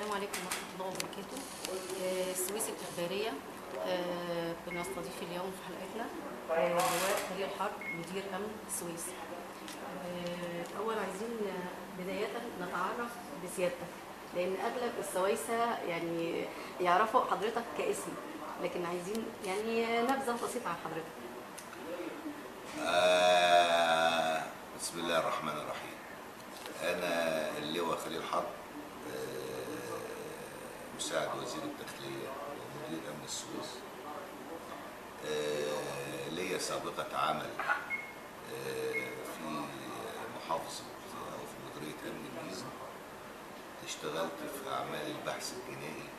السلام عليكم ورحمة الله وبركاته. السويس الإخبارية. بنستضيف اليوم في حلقتنا لواء خليل حرب مدير أمن السويس. أول عايزين بداية نتعرف بسيادتك، لأن أغلب السويسة يعني يعرفوا حضرتك كاسم، لكن عايزين يعني نبذة بسيطة عن حضرتك. بسم الله الرحمن الرحيم. أنا اللواء خليل حرب، مساعد وزير الداخلية ومدير أمن السويس. ليا سابقة عمل في محافظة أو في مديرية أمن الجيزة. اشتغلت في أعمال البحث الجنائي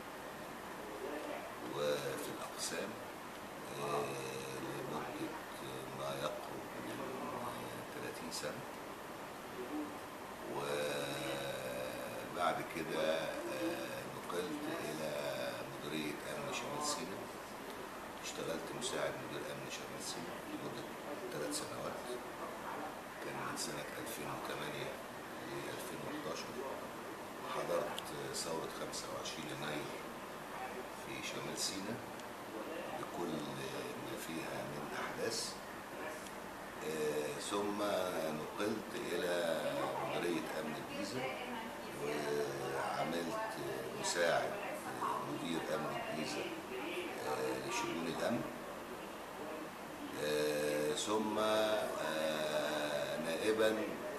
وفي الأقسام لمدة ما يقرب من 30 سنة، وبعد كده نقلت إلى مديرية أمن شمال سيناء. اشتغلت مساعد مدير أمن شمال سيناء لمدة 3 سنوات، كان من سنة 2008 ل 2011. حضرت ثورة 25 يناير في شمال سيناء بكل ما فيها من أحداث. ثم نقلت إلى مديرية أمن الجيزة وعملت مساعد مدير أمن الجيزة لشؤون الأمن، ثم نائبا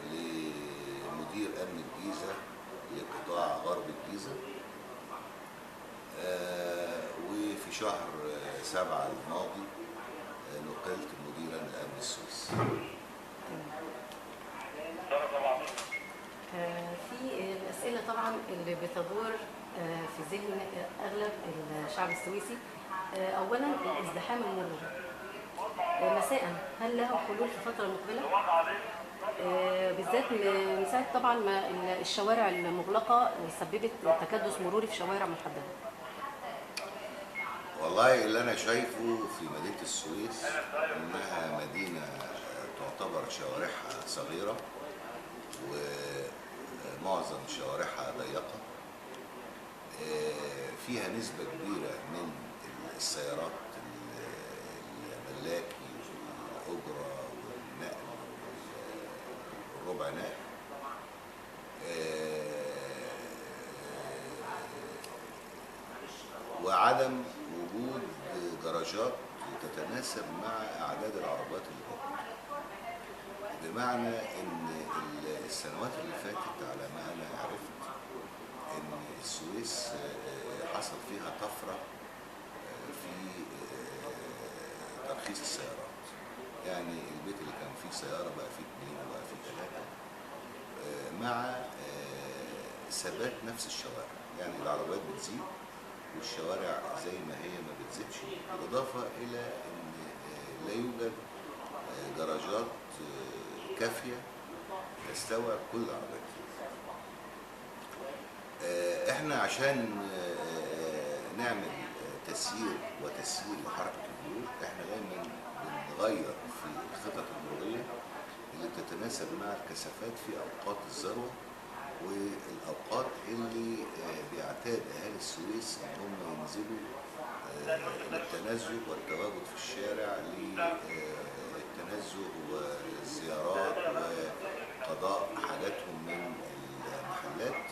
لمدير أمن الجيزة لقطاع غرب الجيزة. وفي شهر 7 الماضي نقلت مديرا لأمن السويس. في الأسئلة طبعا اللي بتدور في ذهن أغلب الشعب السويسي. أولا الازدحام المروري مساء، هل له حلول في الفترة المقبلة؟ بالذات من ساعة طبعا ما الشوارع المغلقة سببت تكدس مروري في شوارع محددة. والله اللي أنا شايفه في مدينة السويس إنها مدينة تعتبر شوارعها صغيرة ومعظم شوارعها ضيقة. فيها نسبة كبيرة من السيارات الملاكي والأجرة والنقل والربع نقل. وعدم وجود جراجات تتناسب مع أعداد العربات اللي موجودة. بمعنى إن السنوات اللي فاتت على ما أنا عرفت إن السويس حصل فيها طفرة في ترخيص السيارات. يعني البيت اللي كان فيه سيارة بقى فيه 2 وبقى فيه 3، مع ثبات نفس الشوارع. يعني العربيات بتزيد والشوارع زي ما هي ما بتزيدش، بالإضافة إلى أن لا يوجد جراجات كافية تستوعب كل العربيات. احنا عشان نعمل تسيير وتسهيل لحركة المرور، احنا دايما بنغير في الخطط المرورية اللي تتناسب مع الكثافات في أوقات الذروة والأوقات اللي بيعتاد أهالي السويس إن هم ينزلوا للتنزه والتواجد في الشارع للتنزه والزيارات وقضاء حاجاتهم من المحلات.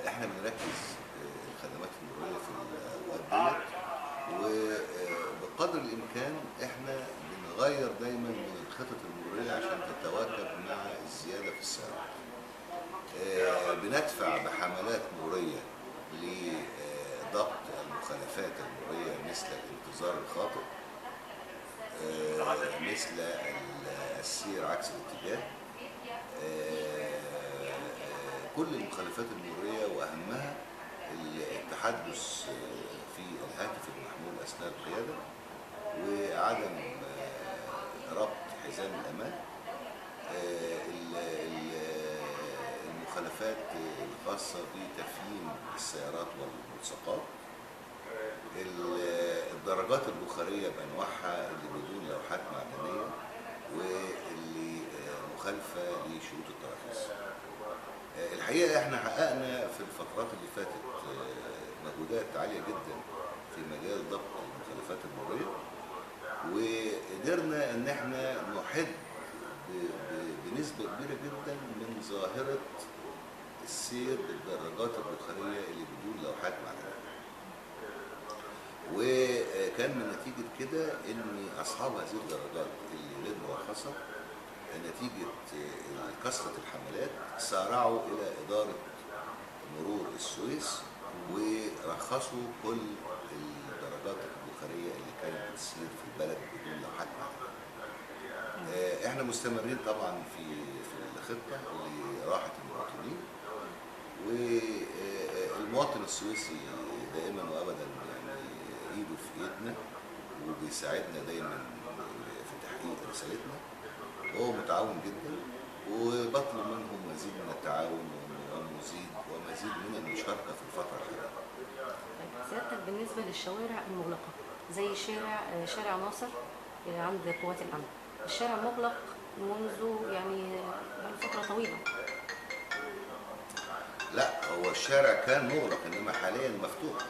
احنا بنركز الخدمات المرورية في الأوقات ديت، وبقدر الإمكان احنا بنغير دايما من الخطط المرورية عشان تتواكب مع الزيادة في السيارات. بندفع بحملات مرورية لضبط المخالفات المرورية مثل الانتظار الخاطئ، مثل السير عكس الاتجاه. كل المخالفات المرورية وأهمها التحدث في الهاتف المحمول أثناء القيادة، وعدم ربط حزام الأمان، المخالفات الخاصة بتفهيم السيارات والملصقات، الدراجات البخارية بأنواعها اللي بدون لوحات معدنية واللي مخالفة لشروط التراخيص. الحقيقة احنا حققنا في الفترات اللي تكنولوجيات عاليه جدا في مجال ضبط المخلفات المروريه، وقدرنا ان احنا نحد بنسبه كبيره جدا من ظاهره السير بالدراجات البخاريه اللي بدون لوحات معدنيه. وكان من نتيجه كده ان اصحاب هذه الدراجات اللي غير مرخصه نتيجه كثره الحملات سارعوا الى اداره مرور السويس ورخصوا كل الدراجات البخاريه اللي كانت بتسير في البلد بدون لوحات معدنيه. احنا مستمرين طبعا في الخطه لراحه المواطنين، والمواطن السويسي دائما وابدا يعني ايده في ايدنا وبيساعدنا دايما في تحقيق رسالتنا، وهو متعاون جدا، وبطلب منهم مزيد من التعاون ومزيد من المشاركه في الفتره الحاليه. سيادتك بالنسبه للشوارع المغلقه زي شارع ناصر عند قوات الامن، الشارع مغلق منذ يعني فتره طويله. لا، هو الشارع كان مغلق انما حاليا مفتوح.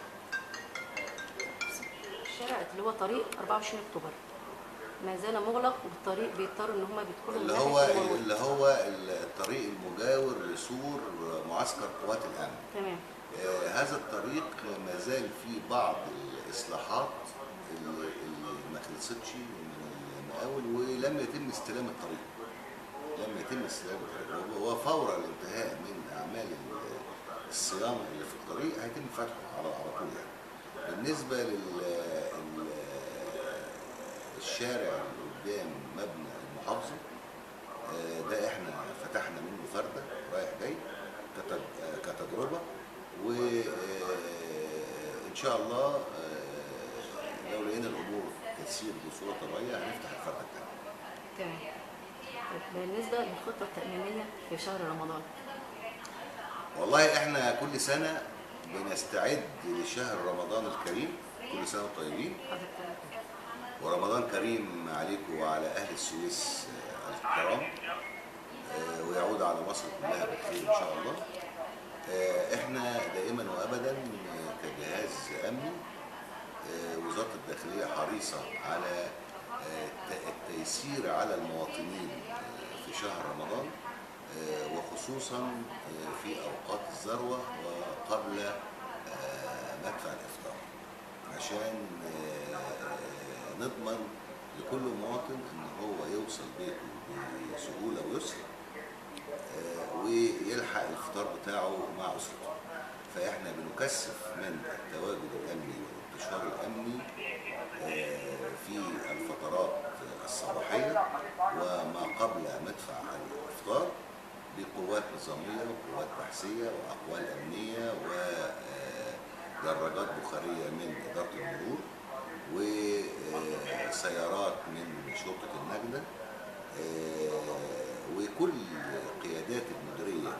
الشارع اللي هو طريق 24 اكتوبر ما زال مغلق، والطريق بيضطروا ان هم بيدخلوا اللي هو الطريق المجاور لسور معسكر قوات الامن. تمام. هذا الطريق ما زال فيه بعض الاصلاحات اللي ما خلصتش من المقاول، ولم يتم استلام الطريق. وفور الانتهاء من اعمال الصيانه اللي في الطريق هيتم فتحه على طول يعني. بالنسبه للشارع اللي قدام مبنى المحافظه، ده احنا فتحنا منه فرده رايح جاي كتجربه، وان شاء الله لو لقينا الامور تسير بصوره طبيعيه هنفتح الفرده الثانيه. تمام. بالنسبه للخطه التامينيه في شهر رمضان، والله احنا كل سنه بنستعد لشهر رمضان الكريم، كل سنه وانتم طيبين، ورمضان كريم عليكم وعلى اهل السويس الكرام، ويعود على مصر كلها بخير ان شاء الله. احنا دائما وابدا كجهاز امني وزاره الداخليه حريصه على التيسير على المواطنين في شهر رمضان، وخصوصا في اوقات الذروه وقبل مدفع الافطار، عشان نضمن لكل مواطن ان هو يوصل بيته بسهوله ويسر ويلحق الفطار بتاعه مع اسرته. فاحنا بنكثف من التواجد الامني والانتشار الامني في الفترات الصباحيه وما قبل مدفع الافطار بقوات نظاميه وقوات بحثيه واقوال امنيه ودراجات بخاريه من اداره المرور وسيارات من شرطه النجده، وكل قيادات المديريه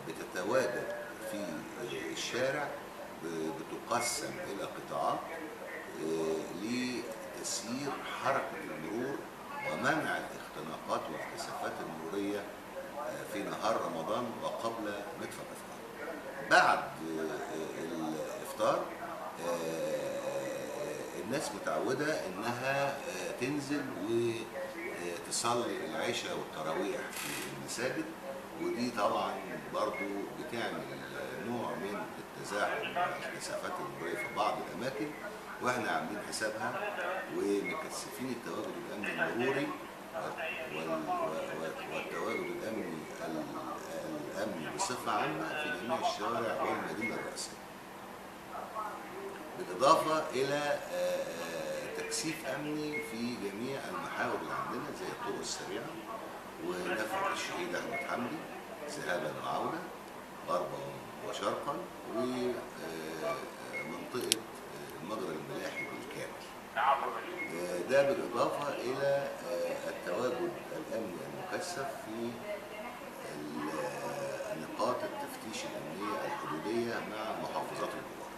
بتتواجد في الشارع، بتقسم الى قطاعات لتسيير حركه المرور ومنع الاختناقات والكثافات المروريه في نهار رمضان وقبل مدفع الافطار. بعد الافطار الناس متعوده انها تنزل وتصلي العشاء والتراويح في المساجد، ودي طبعا برضو بتعمل نوع من التزاحم والكثافات المروريه في بعض الاماكن، واحنا عاملين حسابها ومكثفين التواجد الامني المروري والتواجد الامني بصفه عامه في جميع الشوارع والمدينه الرئيسيه، بالاضافه الى تكثيف امني في جميع المحاور اللي عندنا زي الطرق السريعه ونفق الشهيد احمد حمدي ذهابا وعوده غربا وشرقا ومنطقه المجرى الملاحي بالكامل. ده بالاضافه الى التواجد الامني المكثف في نقاط التفتيش الامنيه الحدوديه مع محافظات الجوار.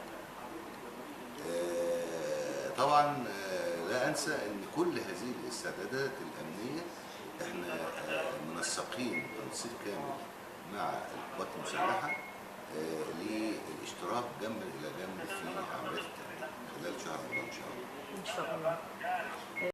طبعا لا انسى ان كل هذه الاستعدادات الامنيه احنا منسقين تنسيق كامل مع القوات المسلحه للاشتراك جنب الى جنب في عمليات التأمين خلال شهر رمضان ان شاء الله. ان شاء الله.